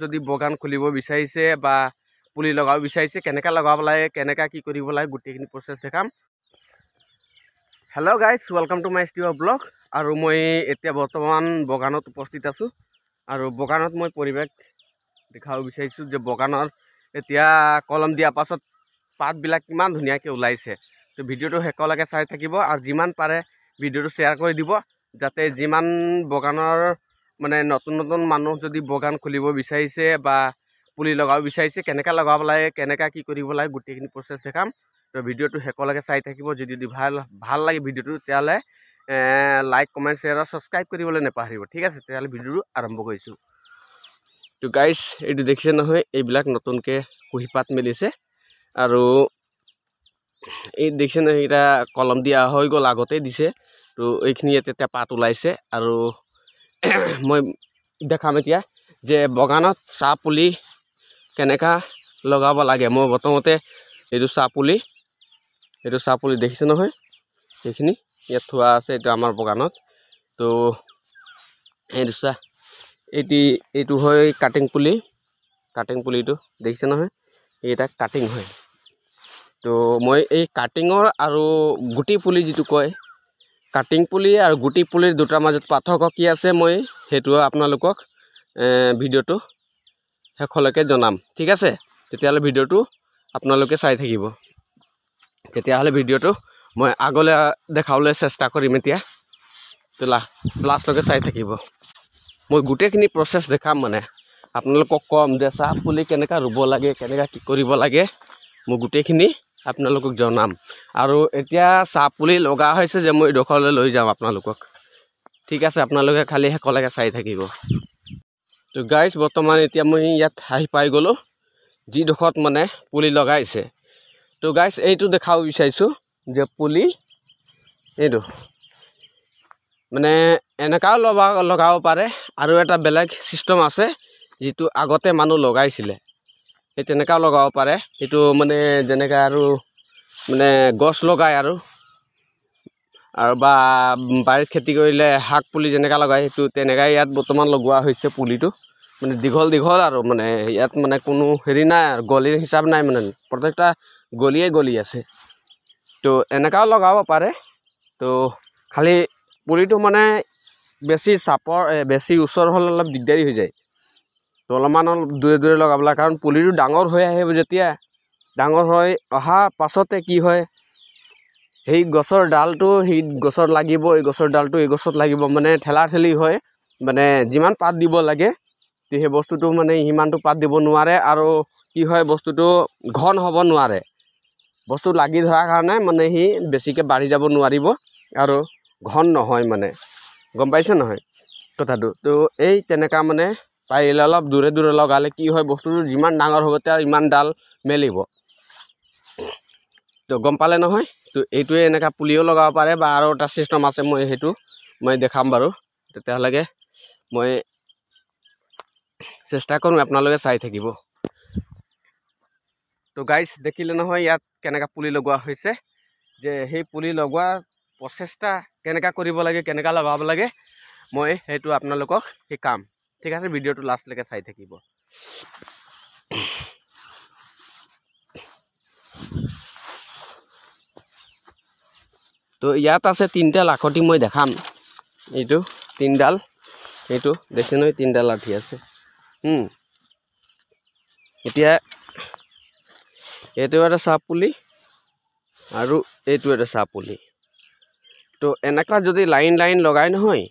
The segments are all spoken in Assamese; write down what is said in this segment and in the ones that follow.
যদি বাগান খুলিব বিচাৰিছে বা পুলি লগাব বিচাৰিছে কেনেকৈ লগাব লাগে কেনেকৈ কি কৰিব লাগে গোটেইখিনি প্ৰচেছ দেখাম। Hello' guys, welcome to my studio' blog. আৰু মই এতিয়া বৰ্তমান বাগানত উপস্থিত আছোঁ আৰু বাগানত মই পৰিৱেশ দেখাব বিচাৰিছোঁ যে বাগানৰ এতিয়া কলম দিয়াৰ পাছত পাতবিলাক কিমান ধুনীয়াকৈ ওলাইছে। তো ভিডিঅ'টো শেষলৈকে চাই থাকিব আৰু যিমান পাৰে ভিডিঅ'টো শ্বেয়াৰ কৰি দিব, যাতে যিমান বাগানৰ মানে নতুন নতুন মানুহ যদি বাগান খুলিব বিচাৰিছে বা পুলি লগাব বিচাৰিছে কেনেকৈ লগাব লাগে কেনেকৈ কি কৰিব লাগে গোটেইখিনি প্ৰচেছ দেখাম। তো ভিডিঅ'টো শেষলৈকে চাই থাকিব। যদি ভাল লাগে ভিডিঅ'টো তেতিয়াহ'লে লাইক কমেণ্ট শ্বেয়াৰ আৰু ছাবস্ক্ৰাইব কৰিবলৈ নাপাহৰিব। ঠিক আছে, তেতিয়াহ'লে ভিডিঅ'টো আৰম্ভ কৰিছোঁ। তো গাইজ, এইটো দেখিছে নহয়, এইবিলাক নতুনকৈ কুঁহিপাত মেলিছে আৰু এই দেখিছে নহয়, এইকেইটা কলম দিয়া হৈ গ'ল, আগতেই দিছে। তো এইখিনি এতিয়া পাত ওলাইছে আৰু মই দেখাম এতিয়া যে বাগানত চাহ পুলি কেনেকৈ লগাব লাগে। মই প্ৰথমতে এইটো চাহ পুলি দেখিছে নহয়, সেইখিনি ইয়াত থোৱা আছে, এইটো আমাৰ বাগানত। তো এইটো চাহ এইটো হয় কাটিং পুলিটো দেখিছে নহয়, এইটা কাটিং হয়। তো মই এই কাটিঙৰ আৰু গুটি পুলি যিটো কয়, কাটিং পুলি আৰু গুটি পুলিৰ দুটাৰ মাজত পাৰ্থক্য কি আছে মই সেইটো আপোনালোকক ভিডিঅ'টো শেষলৈকে জনাম। ঠিক আছে, তেতিয়াহ'লে ভিডিঅ'টো আপোনালোকে চাই থাকিব। তেতিয়াহ'লে ভিডিঅ'টো মই আগলৈ দেখাবলৈ চেষ্টা কৰিম এতিয়া। তো লাষ্টলৈকে চাই থাকিব। মই গোটেইখিনি প্ৰচেছ দেখাম, মানে আপোনালোকক ক'ম যে চাহ পুলি কেনেকৈ ৰুব লাগে কেনেকৈ কি কৰিব লাগে, মই গোটেইখিনি আপোনালোকক জনাম। আৰু এতিয়া চাহ পুলি লগা হৈছে যে মই এইডোখৰলৈ লৈ যাম আপোনালোকক। ঠিক আছে, আপোনালোকে খালি শেষলৈকে চাই থাকিব। তো গাইজ, বৰ্তমান এতিয়া মই ইয়াত আহি পাই গ'লোঁ যিডোখৰত মানে পুলি লগাইছে। তো গাইজ, এইটো দেখাব বিচাৰিছোঁ যে পুলি এইটো মানে এনেকাও লগাব পাৰে, আৰু এটা বেলেগ ছিষ্টেম আছে যিটো আগতে মানুহ লগাইছিলে, সেই তেনেকাও লগাব পাৰে। সেইটো মানে যেনেকৈ আৰু মানে গছ লগায় আৰু বা বাৰীত খেতি কৰিলে শাক পুলি যেনেকৈ লগায়, সেইটো তেনেকৈ ইয়াত বৰ্তমান লগোৱা হৈছে পুলিটো। মানে দীঘল আৰু মানে ইয়াত মানে কোনো হেৰি নাই আৰু গলিৰ হিচাপ নাই, মানে প্ৰত্যেকটা গলি আছে। তো এনেকাও লগাব পাৰে। তো খালি পুলিটো মানে বেছি ওচৰ হ'লে অলপ দিগদাৰী হৈ যায়। তো অলপ দূৰে লগাব লাগে, কাৰণ পুলিটো ডাঙৰ হৈ আহিব। যেতিয়া ডাঙৰ হৈ অহা পাছতে কি হয়, সেই গছৰ ডালটো সেই গছত লাগিব, এই গছৰ ডালটো এই গছত লাগিব, মানে ঠেলি হয়। মানে যিমান পাত দিব লাগে সেই বস্তুটো মানে সিমানটো পাত দিব নোৱাৰে, আৰু কি হয় বস্তুটো ঘন হ'ব নোৱাৰে। বস্তু লাগি ধৰাৰ কাৰণে মানে সি বেছিকৈ বাঢ়ি যাব নোৱাৰিব আৰু ঘন নহয়, মানে গম পাইছে নহয় কথাটো। তো এই তেনেকুৱা মানে পাৰিলে অলপ দূৰে লগালে কি হয়, বস্তুটো যিমান ডাঙৰ হ'ব তাৰ ইমান ডাল মেলিব। তো গম পালে নহয়। তো এইটোৱে এনেকুৱা পুলিও লগাব পাৰে, বা আৰু এটা ছিষ্টেম আছে, মই দেখাম বাৰু। তেতিয়াহ'লে মই চেষ্টা কৰিম, আপোনালোকে চাই থাকিব। তো গাইজ, দেখিলে নহয় ইয়াত কেনেকৈ পুলি লগোৱা হৈছে, যে সেই পুলি লগোৱাৰ প্ৰচেষ্টা কেনেকৈ কৰিব লাগে কেনেকৈ লগাব লাগে মই সেইটো আপোনালোকক শিকাম। ঠিক আছে, ভিডিঅ'টো লাষ্টলৈকে চাই থাকিব। তো ইয়াত আছে 3টা লাখতি, মই দেখাম। এইটো 3ডাল, এইটো দেখি নহয় 3ডাল লাঠি আছে। এতিয়া এইটো এটা চাহ পুলি আৰু এইটো এটা চাহ পুলি। তো এনেকুৱা যদি লাইন লগাই নহয়,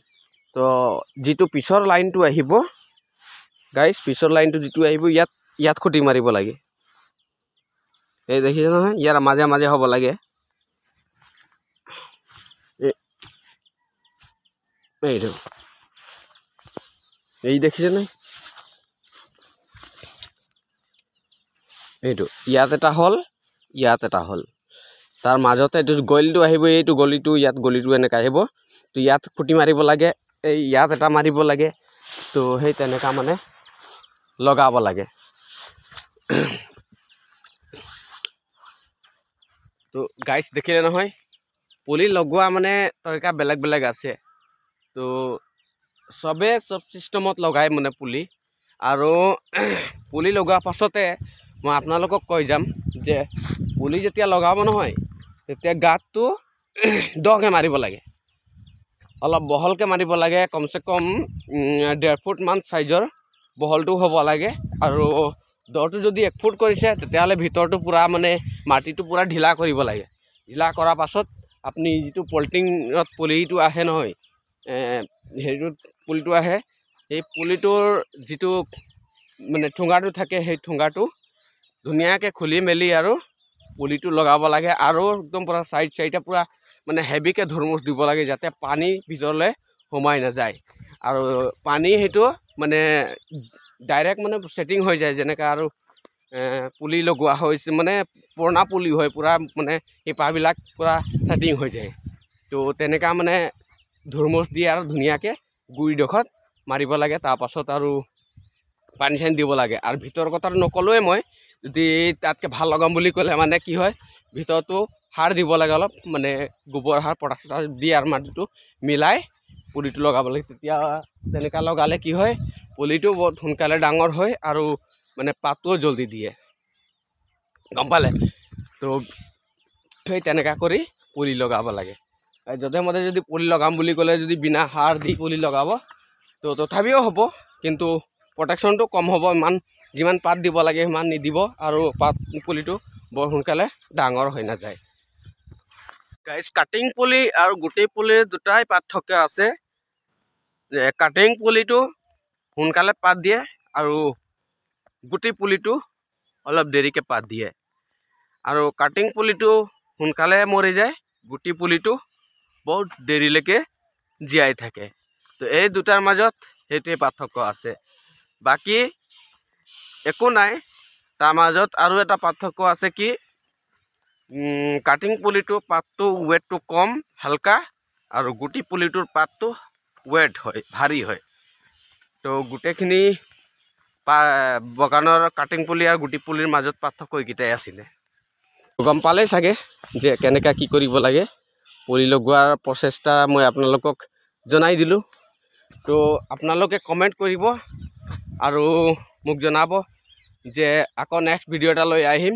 তো যিটো পিছৰ লাইনটো আহিব গাইজ, পিছৰ লাইনটো যিটো আহিব, ইয়াত খুঁটি মাৰিব লাগে। এই দেখিছে নহয়, ইয়াৰ মাজে হ'ব লাগে। এইটো এই দেখিছে নাই, এইটো ইয়াত এটা হ'ল, ইয়াত এটা হ'ল, তাৰ মাজতে এইটো গলিটো আহিব, এইটো গলিটো এনেকৈ আহিব। তো ইয়াত খুঁটি মাৰিব লাগে, এই ইয়াত এটা মাৰিব লাগে। তো সেই তেনেকুৱা মানে লগাব লাগে। তো গাইজ, দেখিলে নহয়, পুলি লগোৱা মানে তৰিকা বেলেগ আছে। তো চব চিষ্টেমত লগাই মানে পুলি, আৰু পুলি লগোৱাৰ পাছতে মই আপোনালোকক কৈ যাম যে পুলি যেতিয়া লগাব নহয় তেতিয়া গাঁতটো দকৈ মাৰিব লাগে, অলপ বহলকৈ মাৰিব লাগে, কমচে কম 1.5 ফুটমান চাইজৰ বহলটো হ'ব লাগে। আৰু দটো যদি 1 ফুট কৰিছে তেতিয়াহ'লে ভিতৰটো পূৰা মানে মাটিটো পূৰা ঢিলা কৰিব লাগে। ঢিলা কৰাৰ পাছত আপুনি যিটো পলিথিনত পুলিটো আহে নহয়, হেৰিটোত পুলিটো আহে, সেই পুলিটোৰ যিটো মানে ঠুঙাটো থাকে সেই ঠুঙাটো ধুনীয়াকৈ খুলি মেলি আৰু পুলিটো লগাব লাগে। আৰু একদম পূৰা চাইডে পূৰা মানে হেভিকৈ ধুৰমুচ দিব লাগে যাতে পানী ভিতৰলৈ সোমাই নাযায়। আৰু পানী সেইটো মানে ডাইৰেক্ট মানে ছেটিং হৈ যায়, যেনেকৈ আৰু পুলি লগোৱা হৈছে মানে পুৰণা পুলি হয়, পূৰা মানে শিপাবিলাক পূৰা ছেটিং হৈ যায়। তো তেনেকুৱা মানে ধুৰমুচ দি আৰু ধুনীয়াকৈ গুৰিডোখৰত মাৰিব লাগে। তাৰপাছত আৰু পানী চানী দিব লাগে। আৰু ভিতৰৰ কথা নকলোৱে মই, যদি তাতকৈ ভাল লগাম বুলি ক'লে মানে কি হয়, ভিতৰতো সাৰ দিব লাগে অলপ, মানে গোবৰ সাৰ পটাছ দি আৰু মাটিটো মিলাই পুলিটো লগাব লাগে। তেতিয়া তেনেকুৱা লগালে কি হয়, পুলিটো বহুত সোনকালে ডাঙৰ হয় আৰু মানে পাতটোও জল্দি দিয়ে, গম পালে? তো সেই তেনেকুৱা কৰি পুলি লগাব লাগে। যধে মধে যদি পুলি লগাম বুলি ক'লে যদি বিনা সাৰ দি পুলি লগাব তো তথাপিও হ'ব, কিন্তু প্ৰটেকশ্যনটো কম হ'ব। যিমান পাত দিব লাগে সিমান নিদিব আৰু পুলিটো বৰ সোনকালে ডাঙৰ হৈ নাযায়। গাইজ, কাটিং পুলি আৰু গুটি পুলিৰ দুটাই পাৰ্থক্য আছে। কাটিং পুলিটো সোনকালে পাত দিয়ে আৰু গুটি পুলিটো অলপ দেৰিকৈ পাত দিয়ে। আৰু কাটিং পুলিটো সোনকালে মৰি যায়, গুটি পুলিটো বহুত দেৰিলৈকে জীয়াই থাকে। তো এই দুটাৰ মাজত সেইটোৱে পাৰ্থক্য আছে, বাকী একো নাই। তাৰ মাজত আৰু এটা পাৰ্থক্য আছে কি, কাটিং পুলিটো পাতটো ৱেটটো কম হালকা, আৰু গুটি পুলিটোৰ পাতটো ৱেট হয়, ভাৰী হয়। তো গোটেইখিনি বাগানৰ কাটিং পুলি আৰু গুটি পুলিৰ মাজত পাৰ্থক্য এইকেইটাই আছিলে। গম পালেই চাগে যে কেনেকৈ কি কৰিব লাগে। পুলি লগোৱাৰ প্ৰচেষ্টা মই আপোনালোকক জনাই দিলোঁ। তো আপোনালোকে কমেণ্ট কৰিব আৰু মোক জনাব যে আকৌ নেক্সট ভিডিঅ' এটা লৈ আহিম,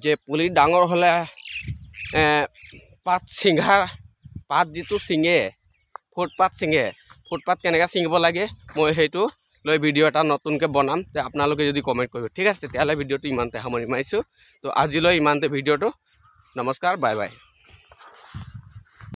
যে পুলি ডাঙৰ হ'লে পাত যিটো ছিঙে, ফুটপাত কেনেকৈ ছিঙিব লাগে, মই সেইটো লৈ ভিডিঅ' এটা নতুনকৈ বনাম। যে আপোনালোকে যদি কমেণ্ট কৰিব, ঠিক আছে, তেতিয়াহ'লে ভিডিঅ'টো ইমানতে সামৰি মাৰিছোঁ। তো আজিলৈ ইমানতে ভিডিঅ'টো। নমস্কাৰ, বাই বাই।